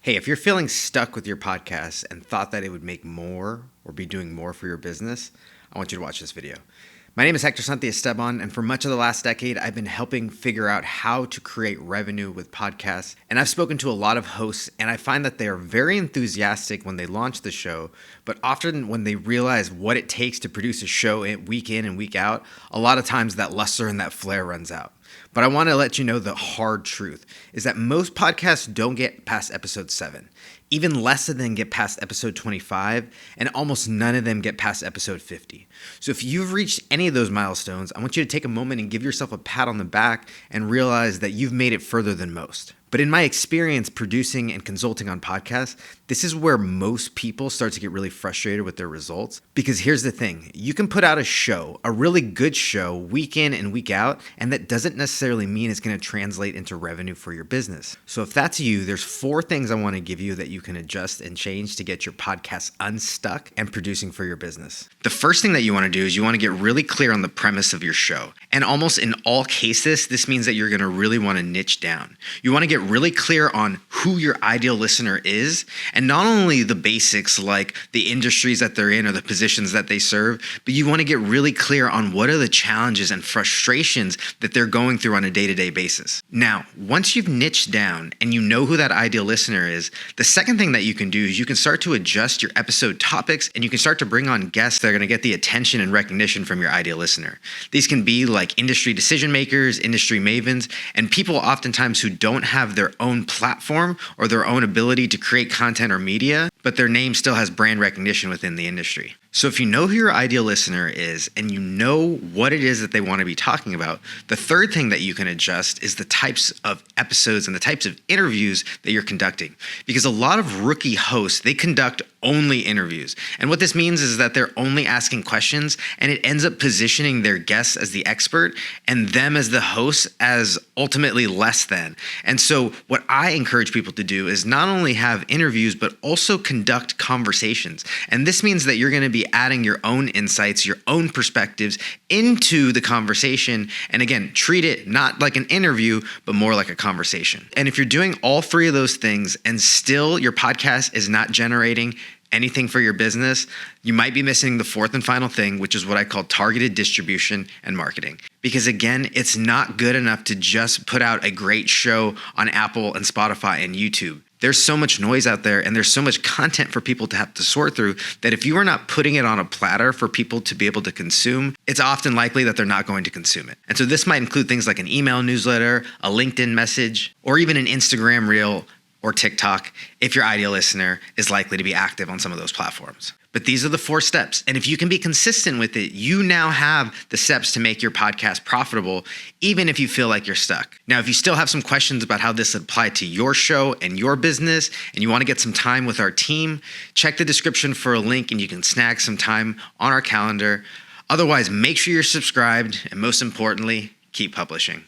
Hey, if you're feeling stuck with your podcast and thought that it would make more or be doing more for your business, I want you to watch this video. My name is Hector Santiesteban, and for much of the last decade, I've been helping figure out how to create revenue with podcasts. And I've spoken to a lot of hosts, and I find that they are very enthusiastic when they launch the show, but often when they realize what it takes to produce a show week in and week out, a lot of times that luster and that flair runs out. But I want to let you know the hard truth is that most podcasts don't get past episode 7. Even less of them get past episode 25, and almost none of them get past episode 50. So if you've reached any of those milestones, I want you to take a moment and give yourself a pat on the back and realize that you've made it further than most. But in my experience producing and consulting on podcasts, this is where most people start to get really frustrated with their results. Because here's the thing, you can put out a show, a really good show, week in and week out, and that doesn't necessarily mean it's going to translate into revenue for your business. So if that's you, there's 4 things I want to give you that you can adjust and change to get your podcast unstuck and producing for your business. The first thing that you want to do is you want to get really clear on the premise of your show. And almost in all cases, this means that you're going to really want to niche down. You want to get really clear on who your ideal listener is, and not only the basics like the industries that they're in or the positions that they serve, but you want to get really clear on what are the challenges and frustrations that they're going through on a day-to-day basis. Now, once you've niched down and you know who that ideal listener is, the second thing that you can do is you can start to adjust your episode topics, and you can start to bring on guests that are going to get the attention and recognition from your ideal listener. These can be like industry decision makers, industry mavens, and people oftentimes who don't have their own platform or their own ability to create content or media, but their name still has brand recognition within the industry. So if you know who your ideal listener is and you know what it is that they want to be talking about, the third thing that you can adjust is the types of episodes and the types of interviews that you're conducting. Because a lot of rookie hosts, they conduct only interviews. And what this means is that they're only asking questions, and it ends up positioning their guests as the expert and them as the host as ultimately less than. And so what I encourage people to do is not only have interviews, but also conduct conversations. And this means that you're going to be adding your own insights, your own perspectives into the conversation. And again, treat it not like an interview, but more like a conversation. And if you're doing all 3 of those things and still your podcast is not generating anything for your business, you might be missing the 4th and final thing, which is what I call targeted distribution and marketing. Because again, it's not good enough to just put out a great show on Apple and Spotify and YouTube. There's so much noise out there, and there's so much content for people to have to sort through that if you are not putting it on a platter for people to be able to consume, it's often likely that they're not going to consume it. And so this might include things like an email newsletter, a LinkedIn message, or even an Instagram reel or TikTok if your ideal listener is likely to be active on some of those platforms. But these are the 4 steps. And if you can be consistent with it, you now have the steps to make your podcast profitable, even if you feel like you're stuck. Now, if you still have some questions about how this applies to your show and your business, and you want to get some time with our team, check the description for a link and you can snag some time on our calendar. Otherwise, make sure you're subscribed, and most importantly, keep publishing.